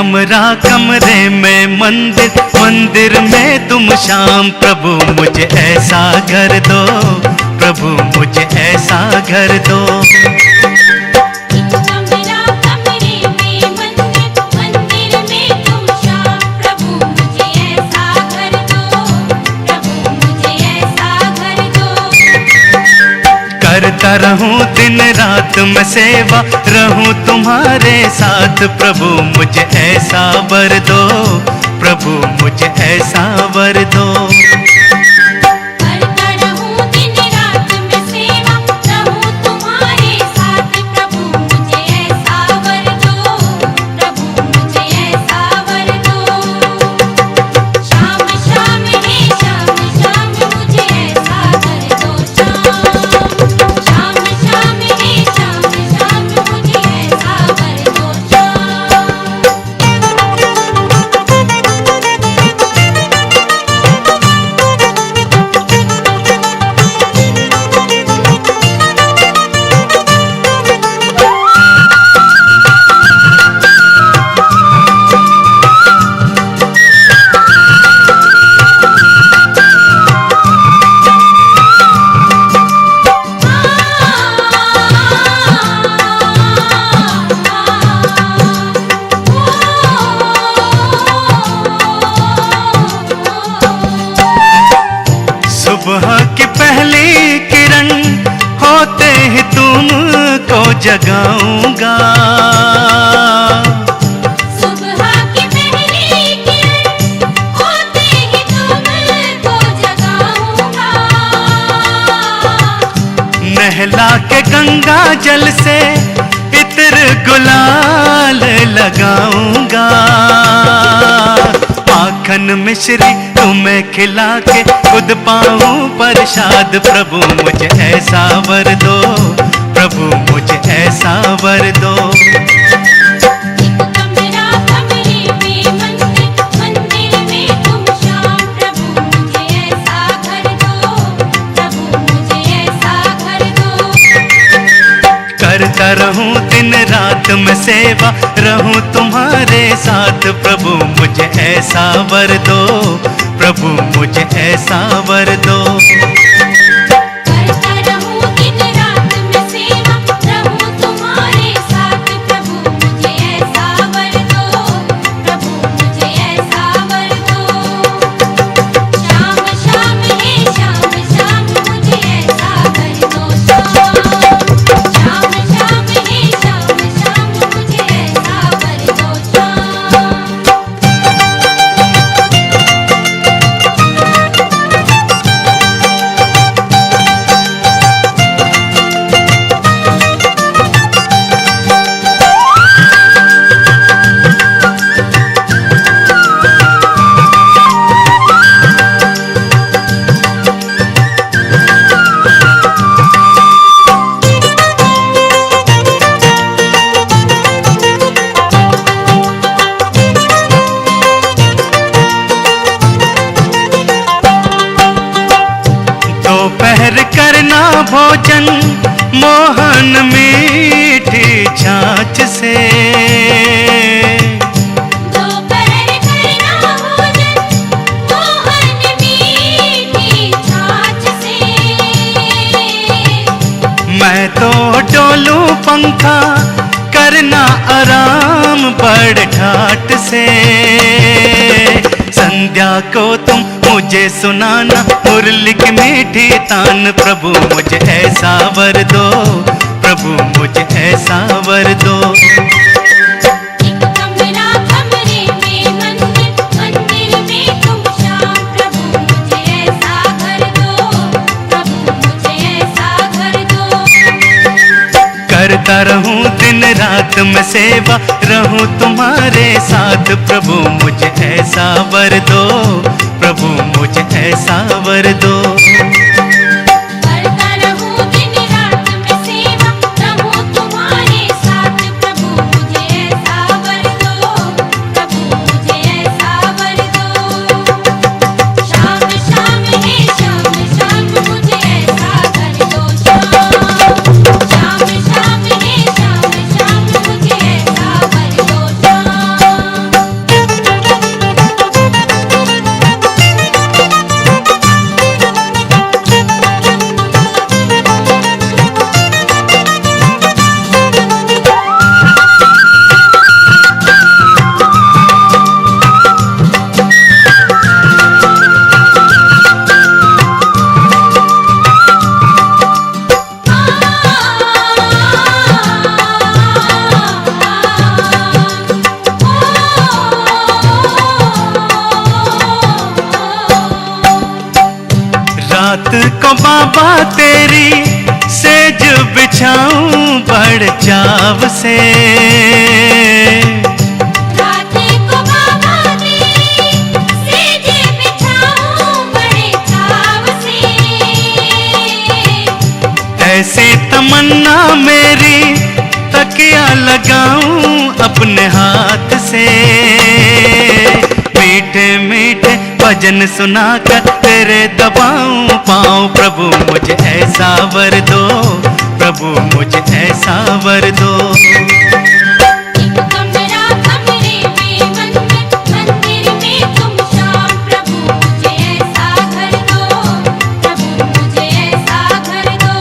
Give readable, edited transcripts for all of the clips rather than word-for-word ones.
कमरा कमरे में मंदिर, मंदिर में तुम शाम। प्रभु मुझे ऐसा घर दो, प्रभु मुझे ऐसा घर दो। करता रहूं दिन रात मैं सेवा, रहूं तुम्हारे साथ। प्रभु मुझे ऐसा वर दो, प्रभु मुझे ऐसा वर दो। करता रहूं दिन रात मैं सेवा, रहूं तुम्हारे साथ। प्रभु मुझे ऐसा वर दो, प्रभु मुझे ऐसा वर दो। शाम शाम हे शाम शाम मुझे ऐसा कर दो। शाम शाम हे शाम शाम मुझे ऐसा कर दो। सुबह की पहली किरण होते ही तुमको जगाऊंगा। सुबह की पहली किरण होते ही तुमको जगाऊंगा। नहला के गंगा जल से इत्र गुलाल लगाऊंगा। माखन मिश्री तुम्हें खिला के खुद पाऊं प्रसाद। प्रभु मुझे ऐसा वर दो, प्रभु मुझे ऐसा वर दो। कमरा कमरे में मंदिर, मंदिर में तुम शाम। प्रभु मुझे ऐसा घर दो, प्रभु मुझे ऐसा घर दो। करता रहूं दिन रात मैं सेवा, रहूं तुम्हारे साथ। प्रभु मुझे ऐसा वर दो, प्रभु मुझे ऐसा वर दो। करता रहूं दिन रात मैं सेवा, रहूं तुम्हारे साथ। प्रभु मुझे ऐसा वर दो, प्रभु मुझे ऐसा वर दो। शाम शाम हे शाम शाम मुझे ऐसा कर दो। शाम शाम हे शाम शाम मुझे ऐसा कर दो। दोपहर करना भोजन मोहन मीठी छाछ से। दोपहर करना भोजन मोहन मीठी छाछ से। मैं तो डोलूं पंखा करना आराम बड़ ठाट से। संध्या को तुम मुझे सुनाना मुरली की मीठी तान। प्रभु मुझे ऐसा वर दो, प्रभु मुझे ऐसा वर दो। कमरा कमरे में मंदिर, मंदिर में तुम शाम। प्रभु मुझे ऐसा घर दो, प्रभु मुझे ऐसा घर दो। करता रहूं दिन रात मैं सेवा, रहूं तुम्हारे साथ। प्रभु मुझे ऐसा वर दो, प्रभु मुझे ऐसा वर दो। करता रहूं दिन रात मैं सेवा, रहूं तुम्हारे साथ। प्रभु मुझे ऐसा वर दो, प्रभु मुझे ऐसा वर दो। शाम शाम हे शाम शाम मुझे ऐसा कर दो। शाम शाम हे शाम शाम मुझे ऐसा कर दो। बाबा तेरी सेज बिछाऊं बड़ चाव से। राधे को बाबा तेरी सेज बिछाऊं बड़े चाव से। ऐसी तमन्ना मेरी तकिया लगाऊं अपने हाथ से। मीठे मीठे भजन सुनाकर तेरे दबाऊं पाऊं प्रभु मुझे ऐसा वर दो, प्रभु मुझे ऐसा वर दो। एक कमरा कमरे में मंदिर, मंदिर में तुम शाम, प्रभु मुझे ऐसा घर दो, प्रभु मुझे ऐसा घर दो।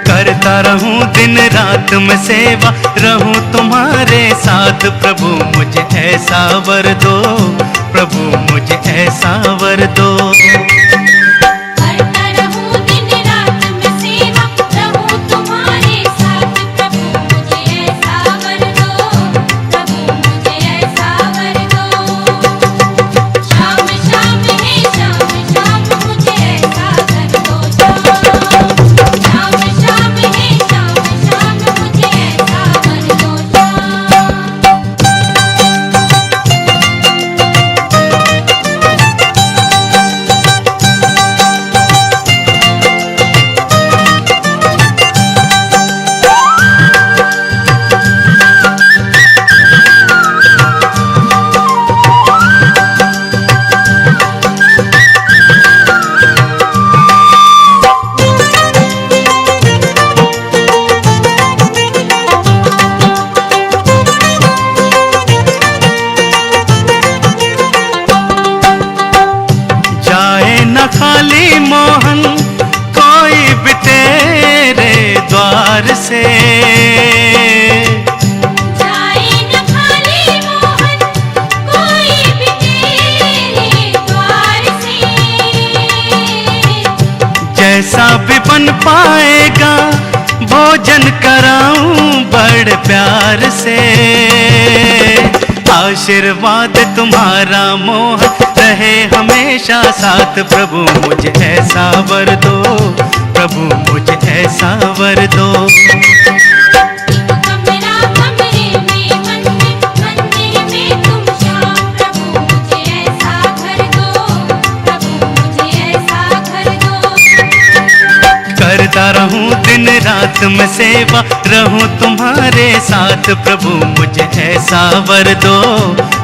करता रहूं दिन रात मैं सेवा, रहूं तुम्हारे साथ प्रभु मुझे ऐसा वर दो, प्रभु मुझे ऐसा वर दो। करता रहूं दिन रात मैं सेवा, रहूं तुम्हारे साथ, प्रभु मुझे ऐसा वर दो, प्रभु मुझे ऐसा वर दो। शाम शाम है शाम शाम मुझे ऐसा घर दो। शाम शाम है शाम शाम मुझे ऐसा घर दो। जाए न खाली मोहन कोई भी तेरे द्वार से। जाए न खाली मोहन कोई भी तेरे द्वार से। जैसा भी बन पाएगा भोजन कराऊं बड़ प्यार से। आशीर्वाद तुम्हारा मोह रहे हमेशा साथ प्रभु मुझे ऐसा वर दो, प्रभु मुझे ऐसा वर दो। एक कमरा कमरे में मंदिर, मंदिर में तुम शाम, प्रभु मुझे ऐसा घर दो, प्रभु मुझे ऐसा घर दो। करता रहूं दिन रात मैं सेवा, रहूं तुम्हारे साथ प्रभु मुझे ऐसा वर दो,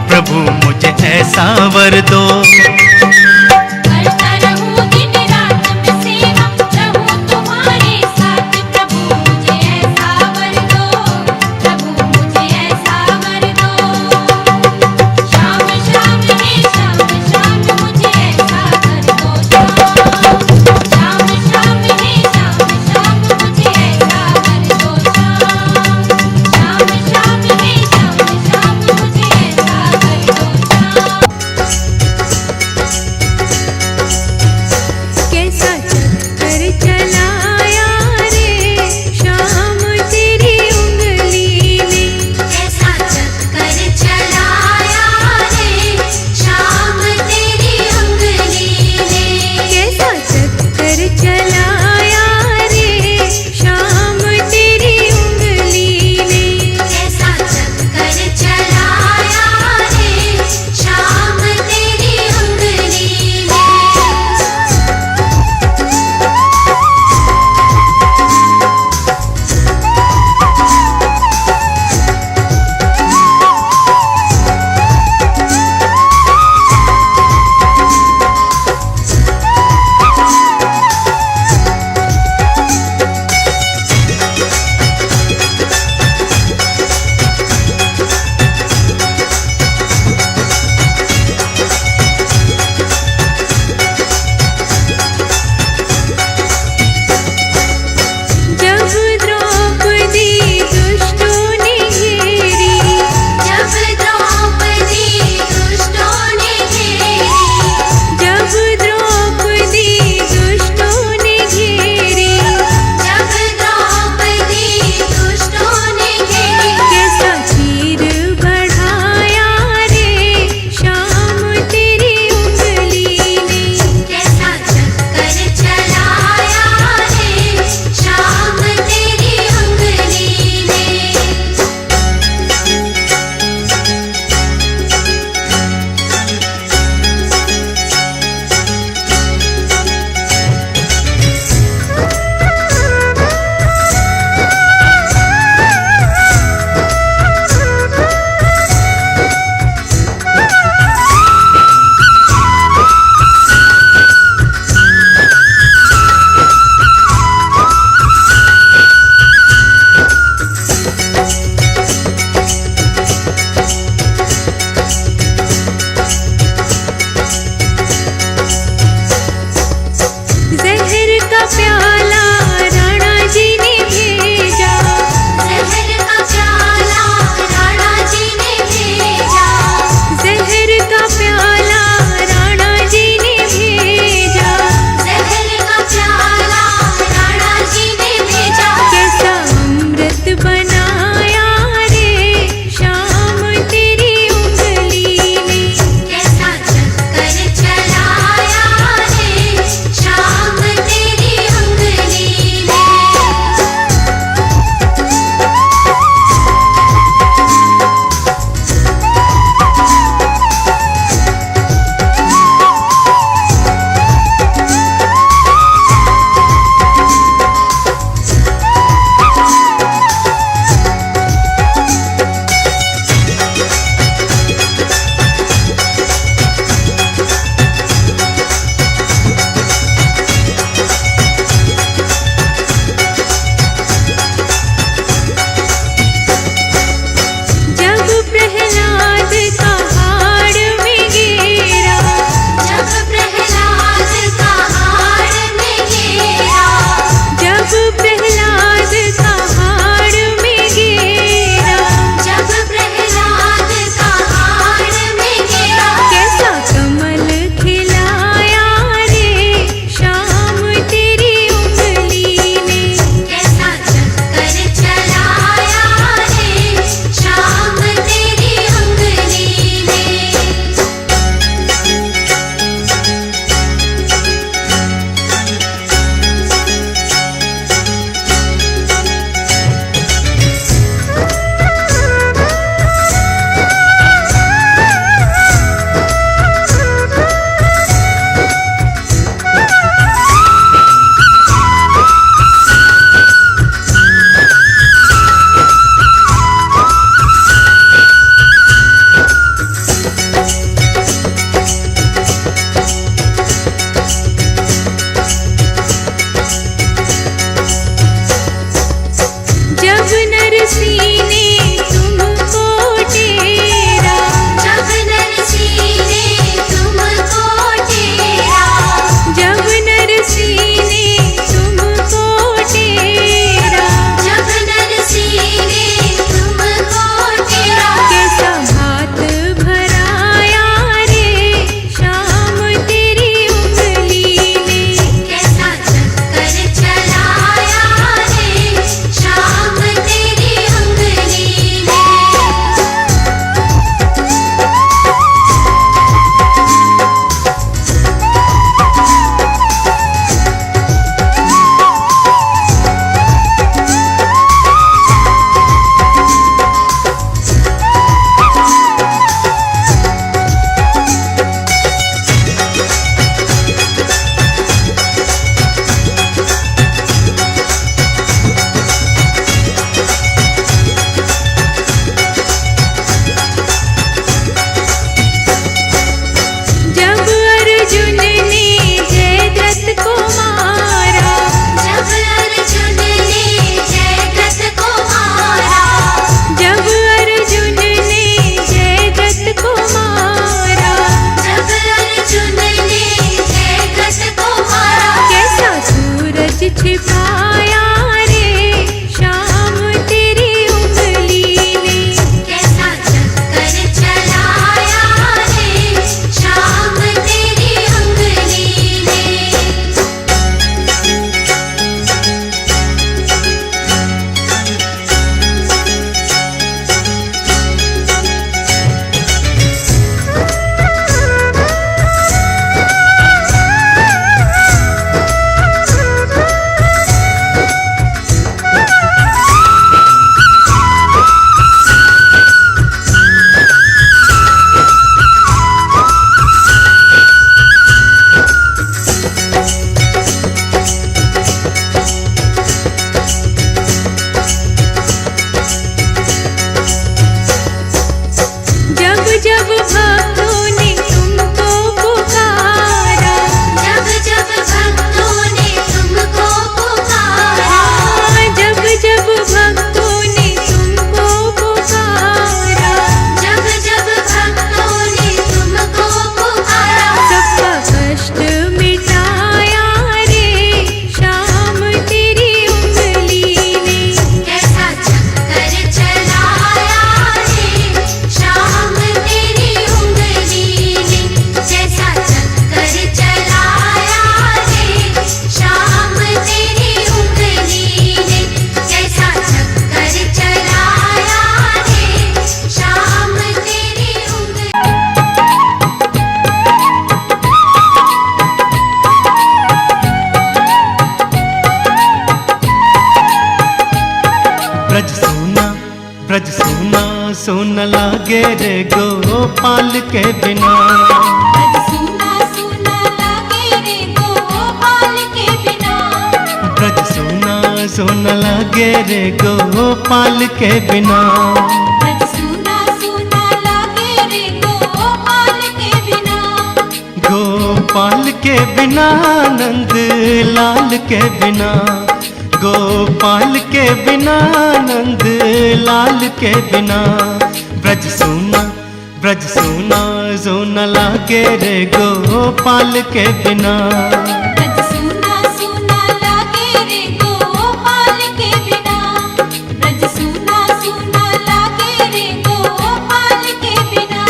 प्रभु मुझे ऐसा वर दो। करता रहूं दिन रात मैं सेवा, रहूं तुम्हारे साथ, प्रभु मुझे ऐसा वर दो, प्रभु मुझे ऐसा वर दो। शाम शाम है शाम शाम मुझे ऐसा घर दो। शाम शाम है शाम शाम मुझे ऐसा घर दो। शाम शाम है शाम शाम मुझे ऐसा घर दो। सुन लागे रे गोपाल के बिना। ब्रज सूना सूना लागे रे गोपाल के बिना। ब्रज सुना सुन लागे रे गोपाल के बिना। ब्रज सूना सूना लागे रे गोपाल के बिना। गोपाल के बिना नंद लाल के बिना। गोपाल के बिना नंद लाल के बिना। ब्रज सुना सोना लागे रे गोपाल के बिना। ब्रज सूना सूना लागे रे गोपाल के बिना। ब्रज सूना सूना लागे रे गोपाल के बिना।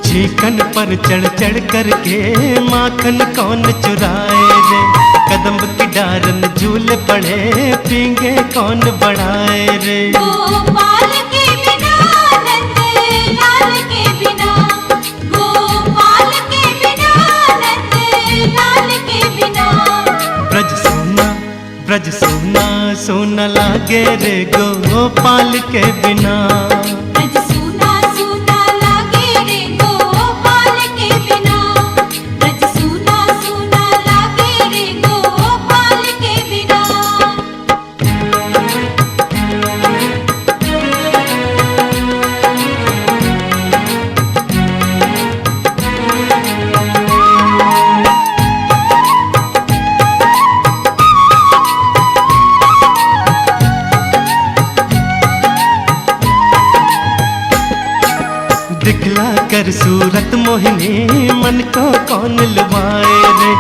चिकन पर चढ़ करके माखन कौन चुराए रे। कदम की डारन झूल पड़े पींगे कौन बढ़ाए रे। गोपाल के बिना नंद लाल के बिना। गोपाल के बिना नंद लाल के बिना। ब्रज सोना लागे रे गोपाल के बिना। ब्रज सूना सूना लागे रे गोपाल के बिना। ब्रज सूना सूना लागे रे गोपाल के बिना। दिखला कर सूरत मोहिनी मन को कौन लुभाए रे।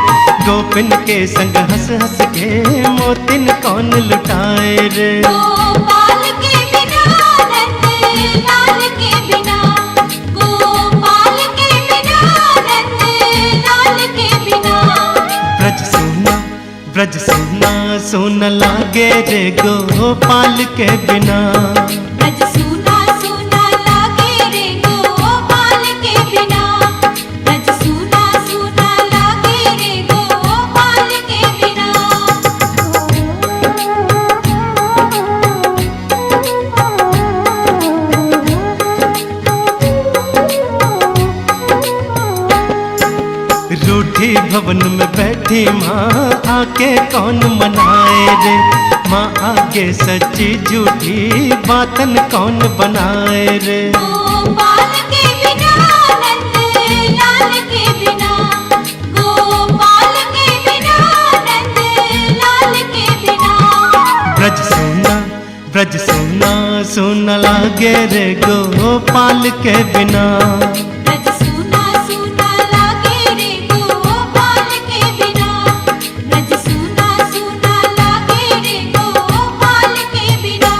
गोपिन के संग हंस हंस के मोतिन कौन लुटाए रे। गोपाल के बिना नंद लाल के बिना। गोपाल के बिना नंद लाल के बिना। ब्रज सोना लागे रे गोपाल के बिना। ब्रज सूना सूना लागे रे गोपाल के बिना। ब्रज सूना सूना लागे रे गोपाल के बिना। रूठी भवन में बैठी माँ आके कौन मनाए रे। माँ आगे सच्ची झूठी बातन कौन बनाए रे। गोपाल के बिना नंद लाल के बिना। गोपाल के बिना नंद लाल के बिना। ब्रज सोना लागे रे गोपाल के बिना। ब्रज सूना सूना लागे रे गोपाल के बिना। ब्रज सूना सूना लागे रे गोपाल के बिना।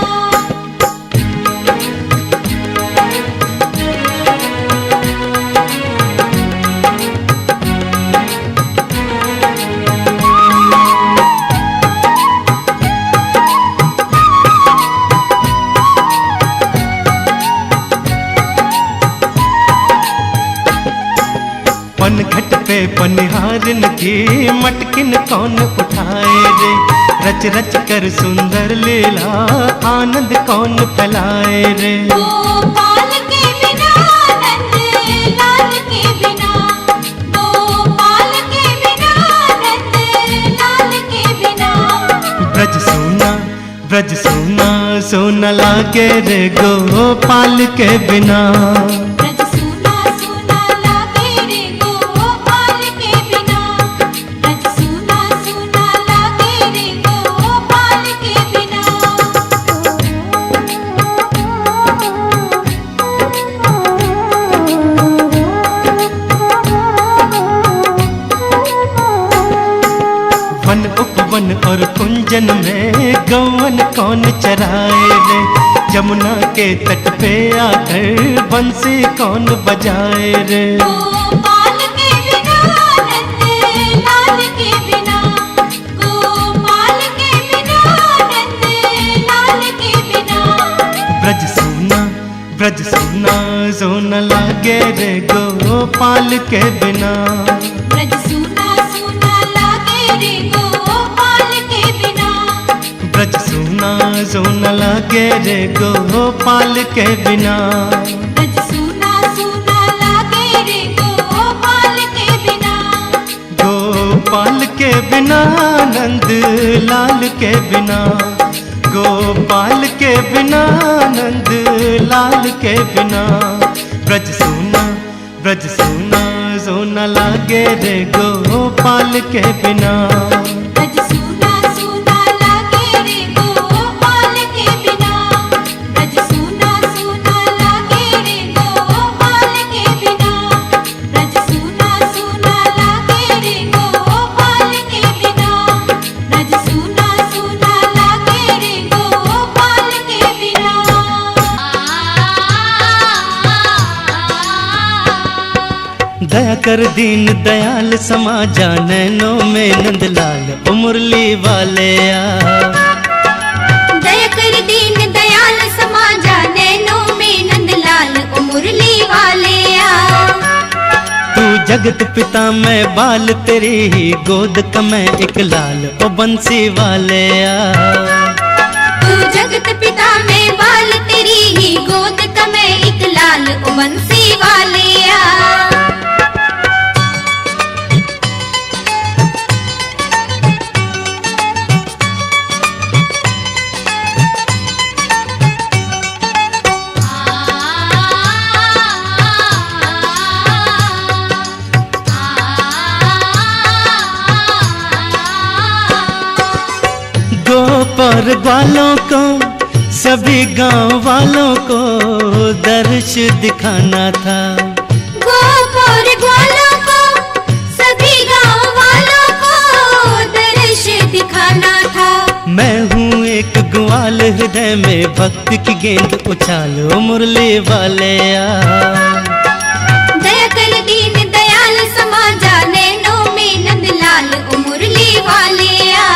पनघट पे पनिहारन की मटकिन कौन उठाए रे। रच रच कर सुंदर लीला आनंद कौन फैलाए रे। गोपाल के बिना नंद लाल के बिना। गोपाल के बिना नंद लाल के बिना। ब्रज सोना लागे रे गोपाल के बिना। ब्रज सूना सूना लागे रे गोपाल के बिना। ब्रज सूना सूना लागे रे गोपाल के बिना। वन उपवन और कुंजन में गौवन कौन चराए रे। जमुना के तट पे आकर बंसी कौन बजाए रे। गोपाल के बिना नंद लाल के बिना। गोपाल के बिना नंद लाल के बिना। ब्रज सोना सोना लागे रे गोपाल गोपाल के बिना। ब्रज सूना सूना लागे रे गोपाल के बिना। ब्रज सूना सूना लागे रे गोपाल के बिना। ब्रज सूना सूना लागे रे गोपाल के बिना। गोपाल के बिना नंद लाल के बिना। गोपाल के बिना नंद लाल के बिना। ब्रज सूना सोना लागे रे गोपाल के बिना। ब्रज सूना सूना लागे रे गोपाल के बिना। ब्रज सूना सूना लागे रे गोपाल के बिना। ब्रज सूना सूना लागे रे गोपाल के बिना। ब्रज सूना सूना लागे रे गोपाल के बिना। दया कर दीन दयाल समाजा नैनों में नंदलाल ओ मुरली वाले आ। दया कर दीन दयाल समाजा नैनों में नंदलाल ओ मुरली वाले आ। तू जगत पिता मैं बाल तेरी ही गोद का मैं एक लाल ओ बंसी वाले आ। तू जगत पिता में बाल तेरी ही गोद का मैं एक लाल ओ बंसी वाले आ। गोपर वालों को सभी गांव वालों को दर्श दिखाना था। गोपर वालों को सभी गांव वालों को दर्श दिखाना था। मैं हूँ एक ग्वाल हृदय में भक्ति की गेंद उछालो मुरली वाले आ। दया कर दीन दयाल समाजा नैनों में नंदलाल ओ मुरली वाले आ।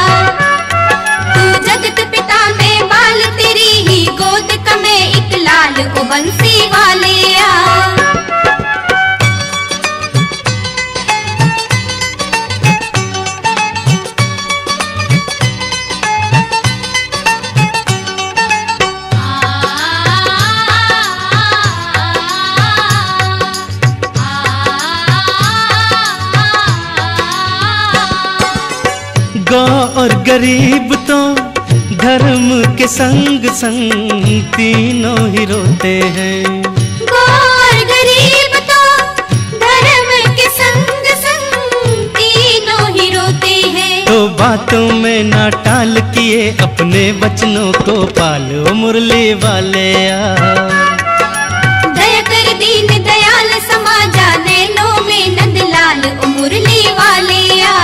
तू जगत पिता में बाल तेरी ही गोद का मैं एक लाल ओ बंसी वाले आ। गौ और गरीब तो धर्म के संग संग तीनों ही रोते हैं। गौ और गरीब तो धर्म के संग संग तीनों ही रोते हैं। तो बातों में ना टाल किए अपने वचनों को पालो मुरली वाले आ। दया कर दीन दयाल समाजा नैनों में नंदलाल ओ मुरली वाले आ।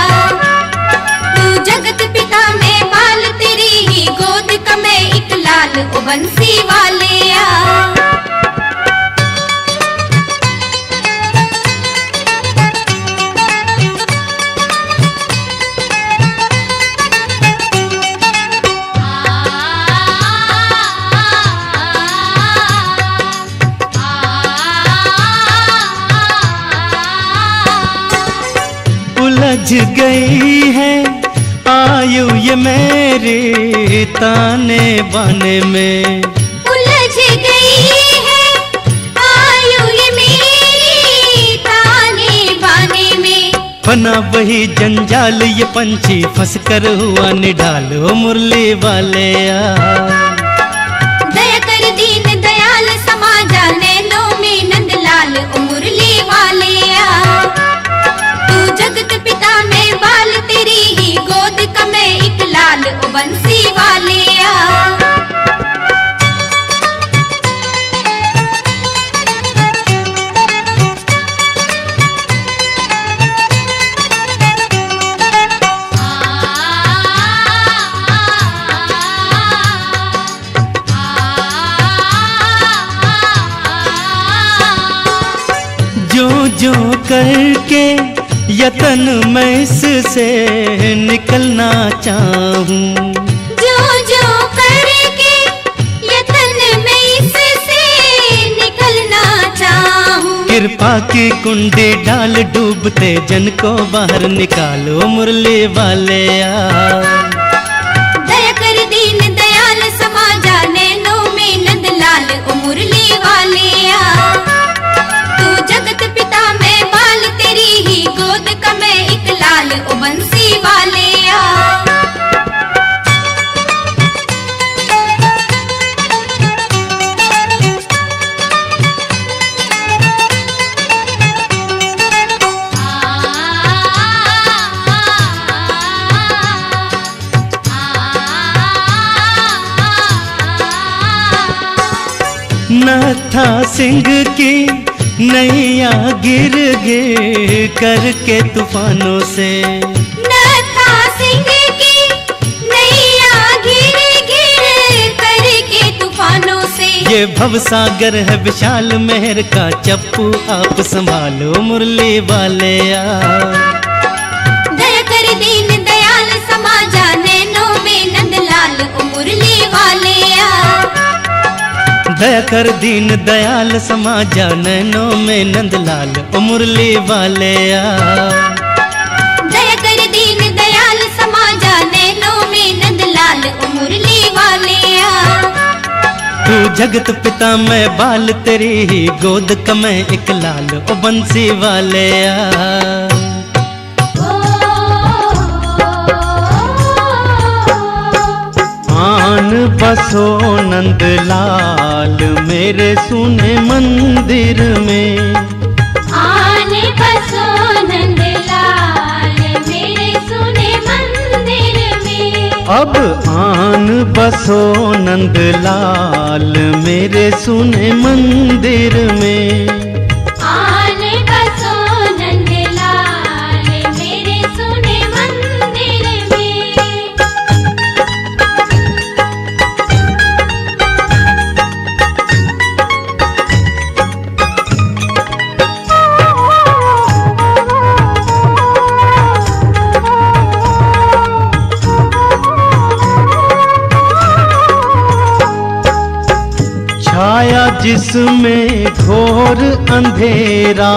तू जगत पिता में बाल तेरी ही गोद का मैं एक लाल ओ बंसी वाले आ। उलझ गई है आयु ये मेरी ताने बाने में। उलझ गई है आयु ये मेरी ताने बाने में। बना वही जंजाल ये पंछी फंस कर हुआ निढाल ओ मुरली वाले आ। दया कर दीन दयाल समाजा नैनों में नंदलाल ओ मुरली वाले आ। तू जगत पिता में बाल तेरी ही गोद का मैं एक लाल ओ बंसी वाले आ। जो जो करके यतन मैं इससे निकलना चाहूं। जो जो करके यतन मैं इससे निकलना चाहूं। कृपा कृपा की कुंडी डाल डूबते जन को बाहर निकालो मुरली वाले आ। दया कर दीन दयाल समा जाने नो में नंदलाल ओ मुरली वाले आ। तू जगत पिता मैं बाल तेरी ही गोद का मैं एक लाल ओ बंसी वाले आ। नत्था सिंह की नैया गिर गिर करके तूफानों से। नत्था सिंह की नैया गिर गिर करके तूफानों से। ये भवसागर है विशाल मेहर का चप्पू आप संभालो मुरली वाले आ। दया कर दीन दयाल समा जाने नो में नंदलाल ओ मुरली वाले आ। दया कर दीन दयाल समा जा नैनों में नंदलाल ओ मुरली वाले आ। दया कर दीन दयाल समा जा नैनों में नंदलाल ओ मुरली वाले आ। तू जगत पिता मैं बाल तेरी ही गोद का मैं एक लाल ओ बंसी वाले आ। आन बसो नंदलाल मेरे सुने मंदिर में। आन बसो नंदलाल मेरे सुने मंदिर में। अब आन बसो नंदलाल मेरे सुने मंदिर में। आन बसो नंदलाल मेरे सुने मंदिर में। छाया जिसमें घोर अंधेरा।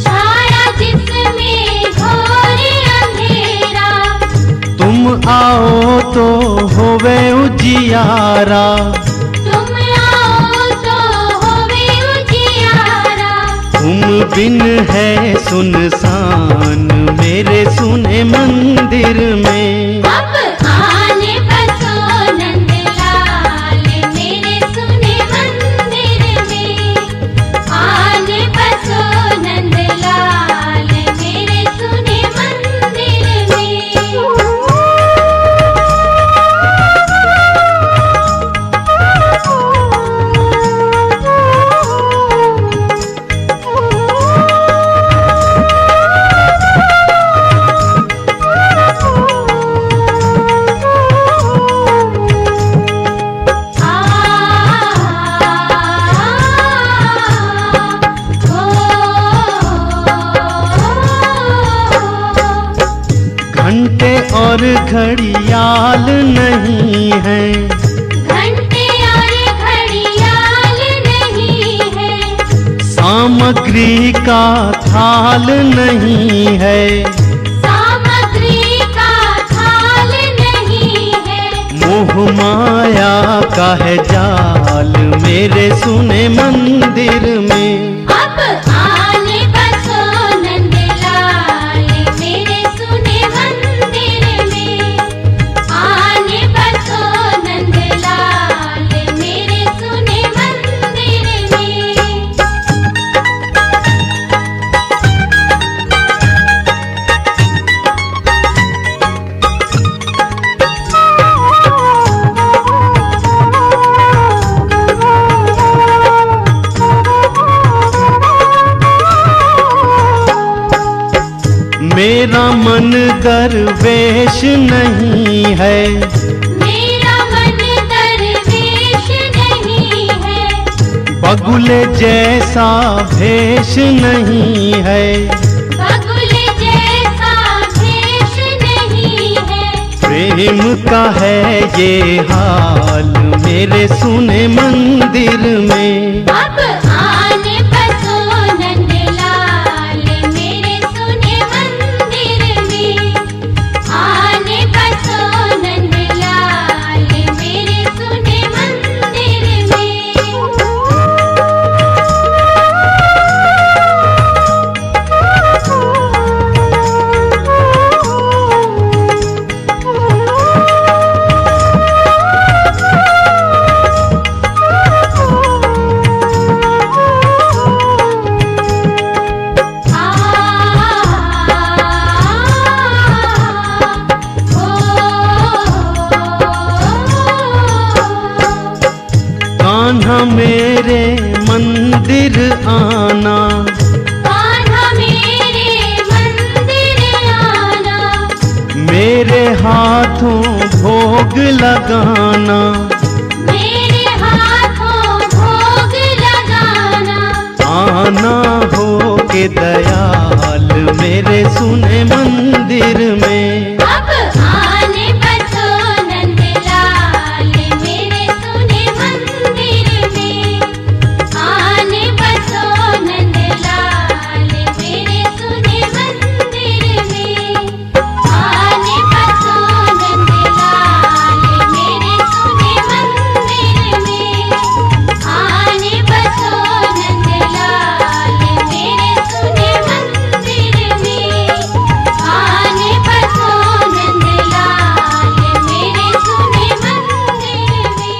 छाया जिसमें घोर अंधेरा। तुम आओ तो होवे उजियारा। तुम आओ तो होवे उजियारा। तुम बिन है सुनसान मेरे सुने मंदिर में। अब आने बसो नंदलाल मेरे सुने मंदिर में। आने बसो नंदलाल मेरे सुने मंदिर में। घंटे और घड़ियाल नहीं है। घंटे और घड़ियाल नहीं है। सामग्री का थाल नहीं है। सामग्री का थाल नहीं है। मोह माया का है जाल मेरे सुने मंदिर में। अब आने बसो नंदलाल मेरे सुने मंदिर में। आने बसो नंदलाल मेरे सुने मंदिर में। मेरा मन दरवेश नहीं है। मेरा मन दरवेश नहीं है। बगुले जैसा भेष नहीं है। बगुल जैसा भेष नहीं है। प्रेम का है ये हाल मेरे सुने मंदिर में। अब आने बसो नंदलाल मंदिर आना, कान्हा मेरे मंदिर आना, मेरे हाथों भोग लगाना, मेरे हाथों भोग लगाना, आना हो के दयाल मेरे सुने मंदिर में। अब आने बसो नंदलाल मेरे सुने मंदिर में, आने बसो नंदलाल मेरे सुने मंदिर में, आने बसो नंदलाल मेरे सुने मंदिर में, आने बसो नंदलाल मेरे सुने मंदिर में, आने बसो नंदलाल मेरे सुने मंदिर में।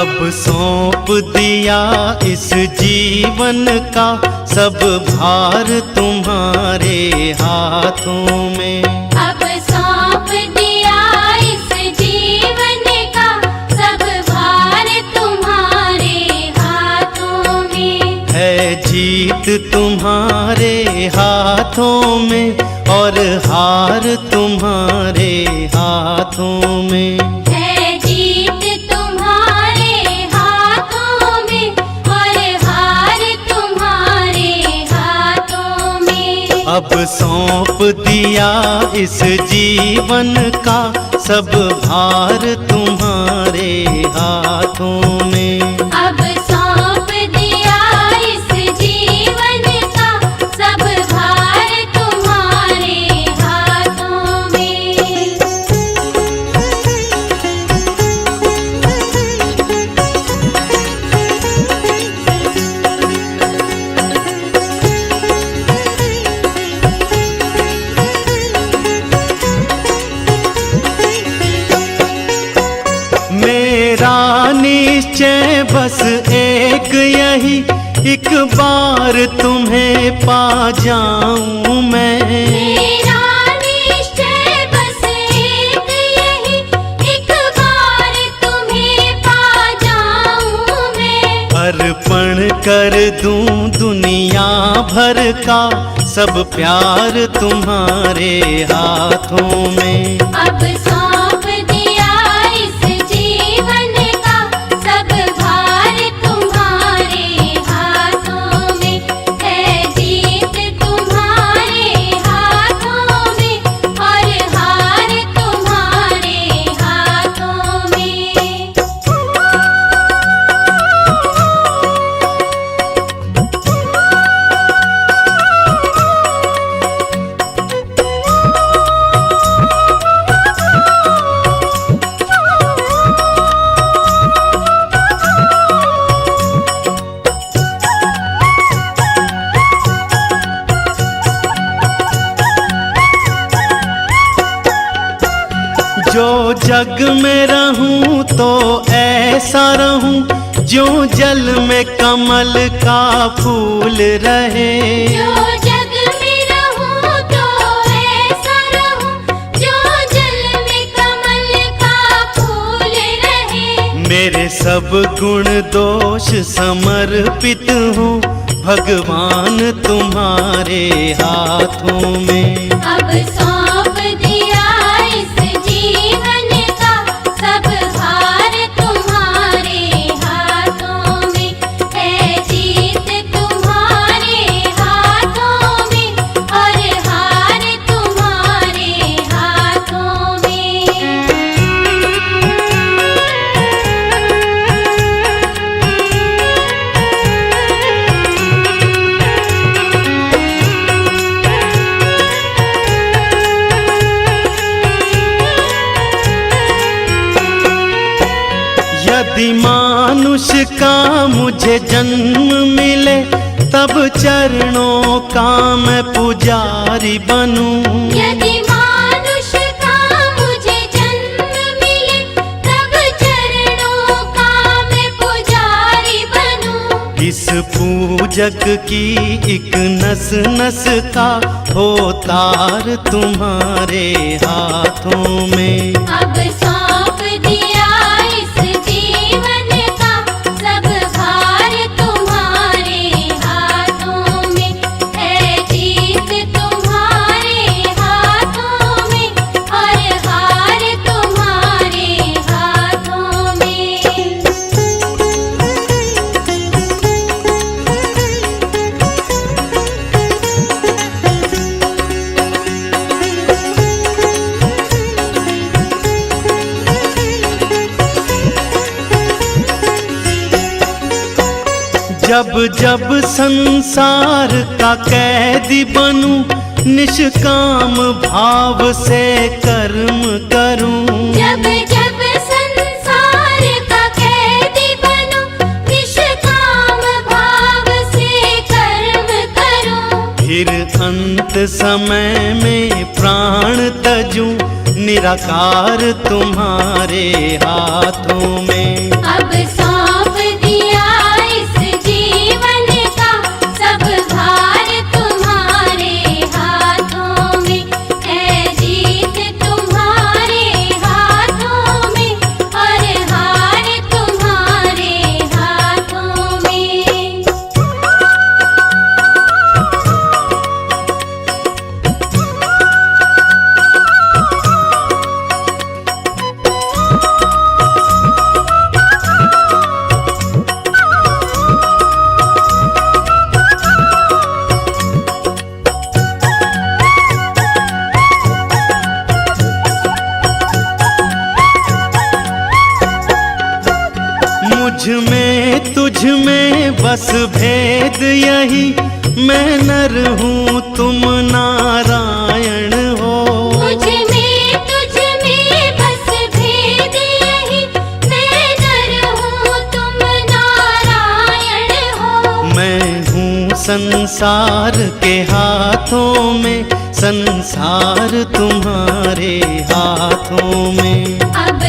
अब सौंप दिया इस जीवन का सब भार तुम्हारे हाथों में, अब सौंप दिया इस जीवन का सब भार तुम्हारे हाथों में, है जीत तुम्हारे हाथों में और हार तुम्हारे हाथों में। है जीत तुम्हारे हाथों में और हार तुम्हारे हाथों में। अब सौंप दिया इस जीवन का सब भार तुम्हारे हाथों में, अब सौंप दिया इस जीवन का सब भार तुम्हारे हाथों में। मेरा निश्चय बस एक यही, एक बार तुम्हें पा जाऊं मैं। मेरा निश्चय बस एक यही, एक बार तुम्हें पा जाऊं मैं। अर्पण कर दूं दुनिया भर का सब प्यार तुम्हारे हाथों में। अब सौंप दिया इस जीवन का सब भार तुम्हारे हाथों में, है जीत तुम्हारे हाथों में और हार तुम्हारे हाथों में। जो जग में रहूं तो ऐसा रहूं जो जल में कमल का फूल रहे। जो जग में रहूं तो ऐसा रहूं जो जल में कमल का फूल रहे। मेरे सब गुण दोष समर्पित हूँ भगवान तुम्हारे हाथों में। अब सौंप दिया इस जीवन का सब भार तुम्हारे हाथों में, है जीत तुम्हारे हाथों में और हार तुम्हारे हाथों में। यदि मानुष का मुझे जन्म मिले तब चरणों का मैं पुजारी बनूं। यदि मानुष का मुझे जन्म मिले तब चरणों का मैं पुजारी बनूं। इस पूजक की एक नस नस का हो तार तुम्हारे हाथों में। अब सौंप दिया इस जीवन का सब भार तुम जब जब संसार का कैदी बनूं, निष्काम भाव से कर्म करूं। जब जब संसार का कैदी बनूं, निष्काम भाव से कर्म करूं। फिर अंत समय में प्राण तजूं, निराकार तुम्हारे हाथों में। अब सौंप दिया इस जीवन का सब भार तुम्हारे हाथों में। है जीत तुम्हारे हाथों में और हार तुम्हारे हाथों में। मुझ में तुझ में बस भेद यही, मैं नर हूँ तुम नारायण हो। मुझ में तुझ में बस भेद यही, मैं नर हूँ तुम नारायण हो। मैं हूँ संसार के हाथों में, संसार तुम्हारे हाथों में। अब